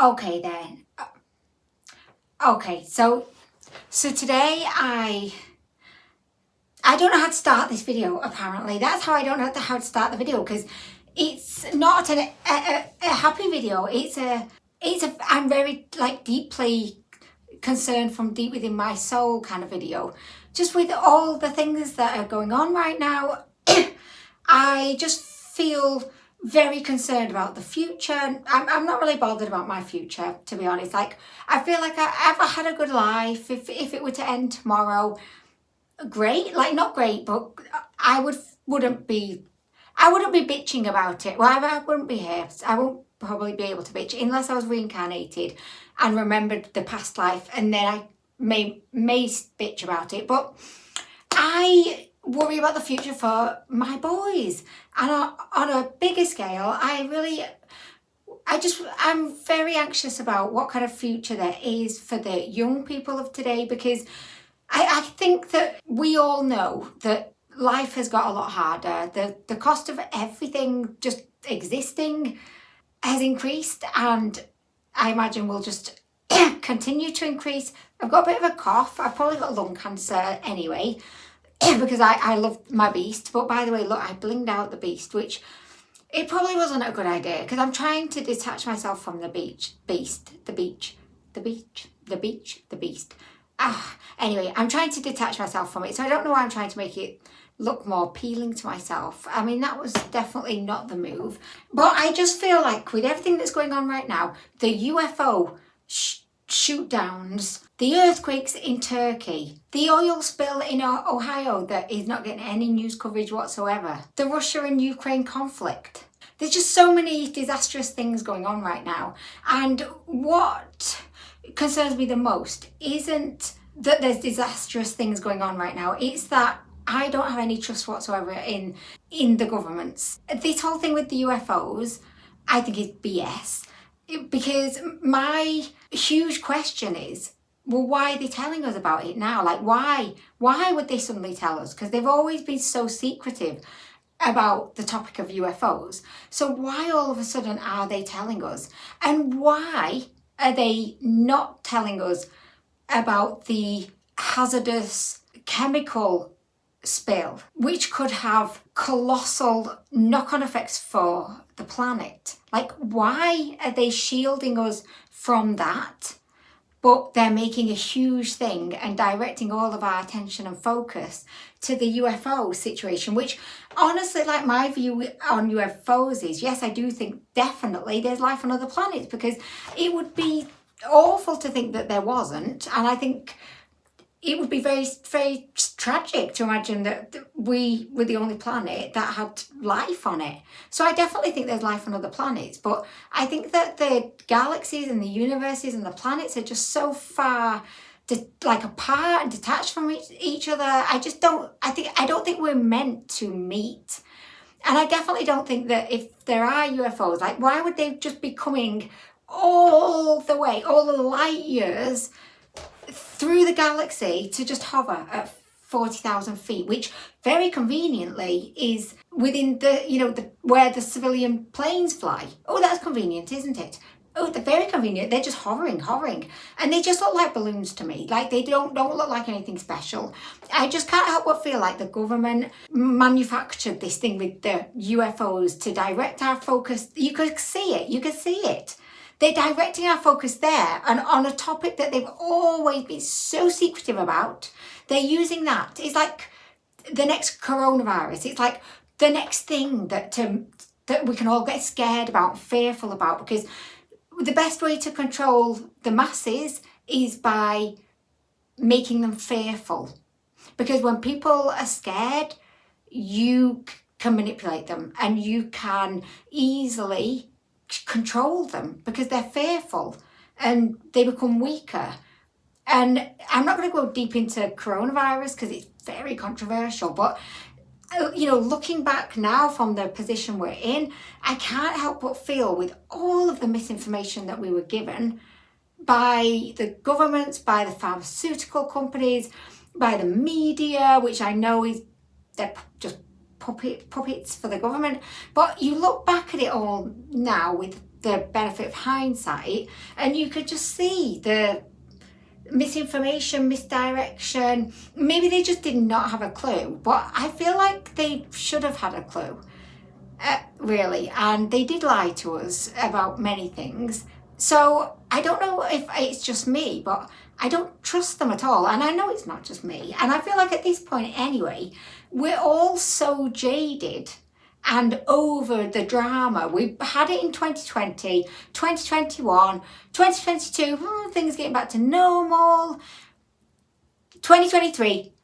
Okay then. Okay, so today I don't know how to start this video. Apparently, that's how I don't know how to start the video, because it's not a happy video. It's a I'm very like deeply concerned from deep within my soul kind of video. Just with all the things that are going on right now, I just feel very concerned about the future. I'm not really bothered about my future, to be honest. Like, I feel like I've had a good life. If it were to end tomorrow, great. Like, not great, but I wouldn't be bitching about it. Well, I wouldn't be here. I won't probably be able to bitch unless I was reincarnated and remembered the past life, and then I may bitch about it. But I worry about the future for my boys, and on a bigger scale, I'm very anxious about what kind of future there is for the young people of today, because I think that we all know that life has got a lot harder. The cost of everything just existing has increased, and I imagine will just continue to increase. I've got a bit of a cough. I've probably got lung cancer anyway, because I love my beast. But by the way, look, I blinged out the beast, which it probably wasn't a good idea, because I'm trying to detach myself from the beast. Anyway, I'm trying to detach myself from it, so I don't know why I'm trying to make it look more appealing to myself. I mean, that was definitely not the move. But I just feel like with everything that's going on right now, the UFO shoot downs, the earthquakes in Turkey, the oil spill in Ohio that is not getting any news coverage whatsoever, the Russia and Ukraine conflict. There's just so many disastrous things going on right now. And what concerns me the most isn't that there's disastrous things going on right now. It's that I don't have any trust whatsoever in the governments. This whole thing with the UFOs, I think is BS. Because my huge question is, well, why are they telling us about it now? Like, why would they suddenly tell us? Because they've always been so secretive about the topic of UFOs. So why all of a sudden are they telling us? And why are they not telling us about the hazardous chemical spill, which could have colossal knock-on effects for the planet? Like, why are they shielding us from that, but they're making a huge thing and directing all of our attention and focus to the UFO situation, which honestly, like, my view on UFOs is, yes, I do think definitely there's life on other planets, because it would be awful to think that there wasn't. And I think it would be very, very tragic to imagine that we were the only planet that had life on it. So I definitely think there's life on other planets, but I think that the galaxies and the universes and the planets are just so far apart and detached from each other. I don't think we're meant to meet. And I definitely don't think that if there are UFOs, like, why would they just be coming all the light years through the galaxy to just hover at 40,000 feet, which very conveniently is within where the civilian planes fly. Oh, that's convenient, isn't it? Oh, they're very convenient. They're just hovering, and they just look like balloons to me. Like, they don't look like anything special. I just can't help but feel like the government manufactured this thing with the UFOs to direct our focus. You could see it. They're directing our focus there, and on a topic that they've always been so secretive about. They're using that. It's like the next coronavirus. It's like the next thing that we can all get scared about, fearful about, because the best way to control the masses is by making them fearful. Because when people are scared, you can manipulate them, and you can easily control them because they're fearful and they become weaker. And I'm not going to go deep into coronavirus because it's very controversial, but looking back now from the position we're in, I can't help but feel, with all of the misinformation that we were given by the governments, by the pharmaceutical companies, by the media, which I know they're just puppets for the government. But you look back at it all now with the benefit of hindsight, and you could just see the misinformation, misdirection. Maybe they just did not have a clue, but I feel like they should have had a clue, really, and they did lie to us about many things. So I don't know if it's just me, but I don't trust them at all, and I know it's not just me, and I feel like at this point anyway, we're all so jaded and over the drama. We had it in 2020, 2021, 2022, things getting back to normal. 2023,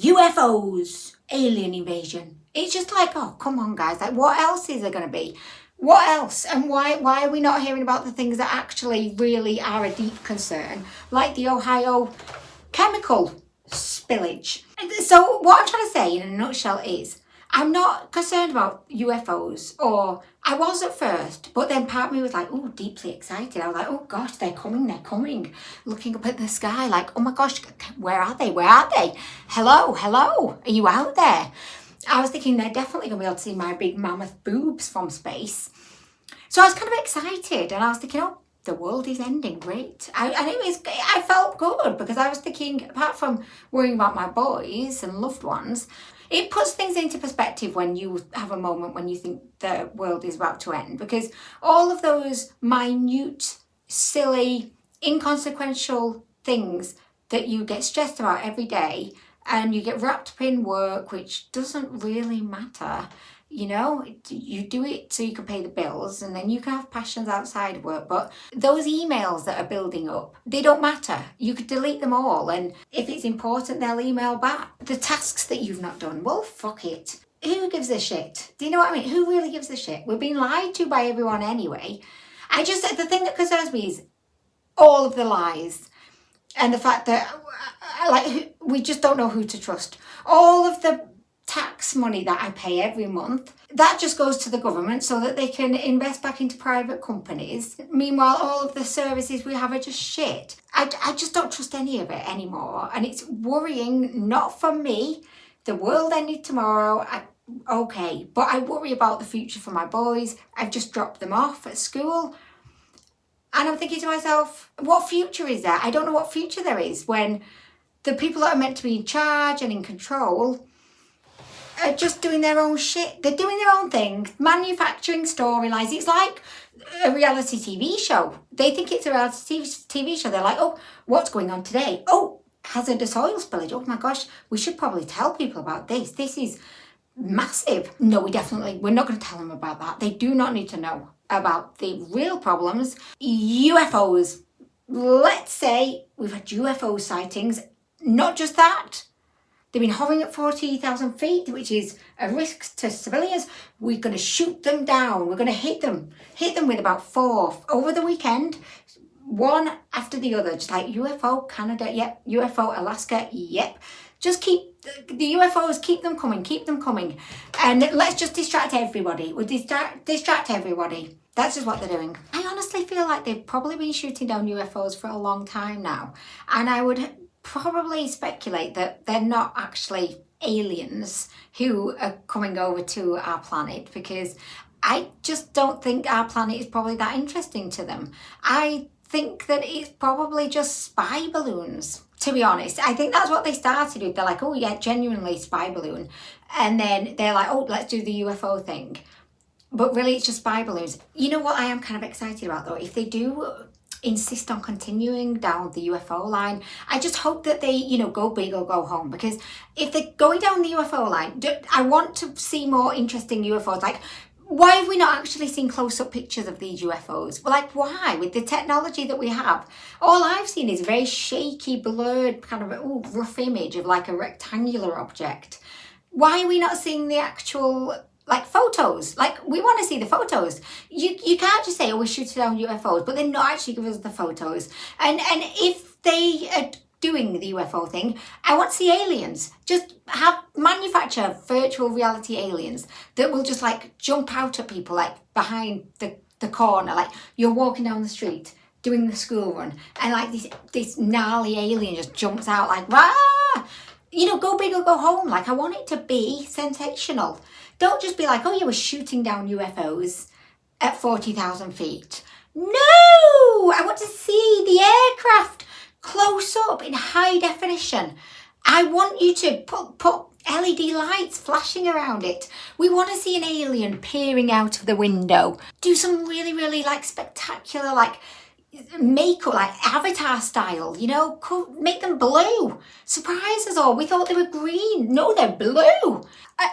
UFOs, alien invasion. It's just like, oh, come on, guys. Like, what else is there going to be? What else? And why are we not hearing about the things that actually really are a deep concern, like the Ohio chemical spillage? So what I'm trying to say in a nutshell is, I'm not concerned about UFOs, or I was at first, but then part of me was like, oh, deeply excited. I was like, oh gosh, they're coming. Looking up at the sky like, oh my gosh, where are they? Hello, are you out there? I was thinking they're definitely going to be able to see my big mammoth boobs from space. So I was kind of excited, and I was thinking, oh, the world is ending, great. I felt good, because I was thinking, apart from worrying about my boys and loved ones, it puts things into perspective when you have a moment when you think the world is about to end, because all of those minute, silly, inconsequential things that you get stressed about every day, and you get wrapped up in work, which doesn't really matter. You know, you do it so you can pay the bills, and then you can have passions outside work. But those emails that are building up, they don't matter. You could delete them all, and if it's important, they'll email back. The tasks that you've not done, well, fuck it. Who gives a shit? Do you know what I mean? Who really gives a shit? We're being lied to by everyone anyway. The thing that concerns me is all of the lies, and the fact that, like, we just don't know who to trust. All of the tax money that I pay every month, that just goes to the government so that they can invest back into private companies. Meanwhile, all of the services we have are just shit. I just don't trust any of it anymore, and it's worrying. Not for me. The world ended tomorrow. Okay, but I worry about the future for my boys. I've just dropped them off at school, and I'm thinking to myself, what future is there? I don't know what future there is when the people that are meant to be in charge and in control are just doing their own shit. They're doing their own thing, manufacturing storylines. It's like a reality TV show. They think it's a reality TV show. They're like, oh, what's going on today? Oh, hazardous oil spillage. Oh my gosh, we should probably tell people about this. This is massive. No, we're not going to tell them about that. They do not need to know about the real problems. UFOs. Let's say we've had UFO sightings. Not just that. They've been hovering at 40,000 feet, which is a risk to civilians. We're going to shoot them down. We're going to hit them with about 4 over the weekend, one after the other, just like UFO Canada, yep, UFO Alaska, yep. Just keep the UFOs, keep them coming, and let's just distract everybody. We'll distract everybody. That's just what they're doing. I honestly feel like they've probably been shooting down UFOs for a long time now, and I would probably speculate that they're not actually aliens who are coming over to our planet, because I just don't think our planet is probably that interesting to them. I think that it's probably just spy balloons, to be honest. I think that's what they started with. They're like, oh yeah, genuinely spy balloon. And then they're like, oh, let's do the UFO thing. But really it's just spy balloons. You know what I am kind of excited about though? If they do insist on continuing down the UFO line, I just hope that they, go big or go home, because if they're going down the UFO line, I want to see more interesting UFOs. Like, why have we not actually seen close-up pictures of these UFOs? Well, like, why? With the technology that we have, all I've seen is a very shaky, blurred, kind of rough image of like a rectangular object. Why are we not seeing the actual photos? Like, we want to see the photos. You can't just say, oh, we're shooting down UFOs, but then not actually give us the photos. And if they are doing the UFO thing, I want to see aliens. Just manufacture virtual reality aliens that will just jump out at people behind the corner. Like, you're walking down the street doing the school run, and this gnarly alien just jumps out ah! Go big or go home. I want it to be sensational. Don't just be like, oh yeah, we're shooting down UFOs. at 40,000 feet. No! I want to see the aircraft close up in high definition. I want you to put LED lights flashing around it. We want to see an alien peering out of the window. Do some really, really like spectacular, like makeup, like Avatar style, you know, make them blue. Surprise us all. We thought they were green. No, they're blue.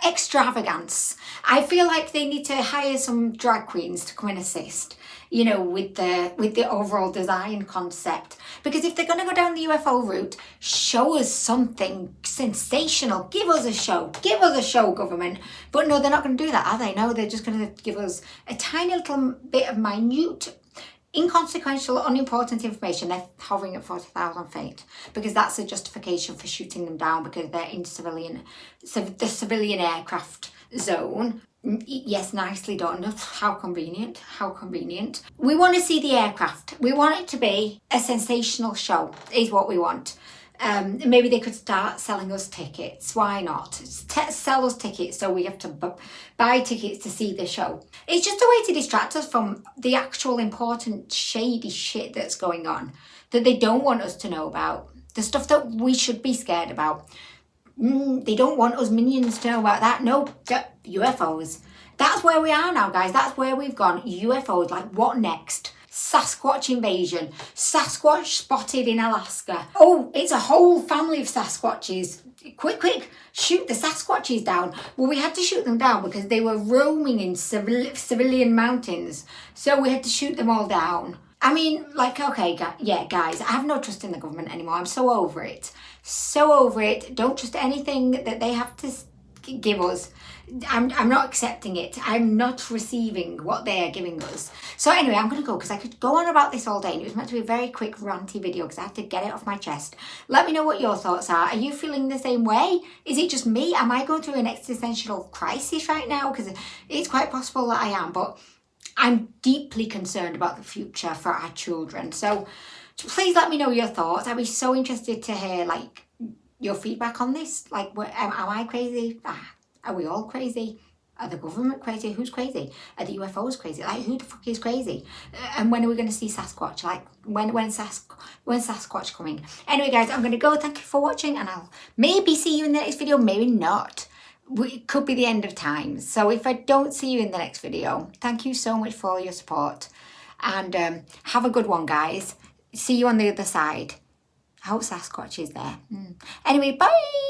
Extravagance. I feel like they need to hire some drag queens to come and assist, you know, with the overall design concept. Because if they're going to go down the UFO route, show us something sensational. Give us a show. Give us a show, government. But no, they're not going to do that, are they? No, they're just going to give us a tiny little bit of minute, inconsequential, unimportant information. They're hovering at 40,000 feet because that's a justification for shooting them down because they're in the civilian aircraft zone. Yes, nicely done. How convenient. How convenient. We want to see the aircraft. We want it to be a sensational show is what we want. Maybe they could start selling us tickets. Why not? Sell us tickets so we have to buy tickets to see the show. It's just a way to distract us from the actual important shady shit that's going on that they don't want us to know about. The stuff that we should be scared about. They don't want us minions to know about that. No, UFOs. That's where we are now, guys. That's where we've gone. UFOs. Like, what next? Sasquatch invasion. Sasquatch spotted in Alaska. Oh, it's a whole family of Sasquatches. Quick, shoot the Sasquatches down. Well, we had to shoot them down because they were roaming in civilian mountains. So we had to shoot them all down. I mean, like, okay, yeah, guys, I have no trust in the government anymore. I'm so over it. So over it. Don't trust anything that they have to give us. I'm not accepting it. I'm not receiving what they are giving us. So anyway, I'm going to go because I could go on about this all day and it was meant to be a very quick ranty video because I had to get it off my chest. Let me know what your thoughts are. Are you feeling the same way? Is it just me? Am I going through an existential crisis right now? Because it's quite possible that I am, but I'm deeply concerned about the future for our children. So please let me know your thoughts. I'd be so interested to hear like your feedback on this. Like, am I crazy? Are we all crazy? Are the government crazy? Who's crazy? Are the UFOs crazy? Like, who the fuck is crazy? And when are we going to see Sasquatch? Like, when's Sasquatch coming? Anyway, guys, I'm going to go. Thank you for watching, and I'll maybe see you in the next video, maybe not. It could be the end of time. So if I don't see you in the next video, thank you so much for all your support. And have a good one, guys. See you on the other side. I hope Sasquatch is there. Anyway, bye!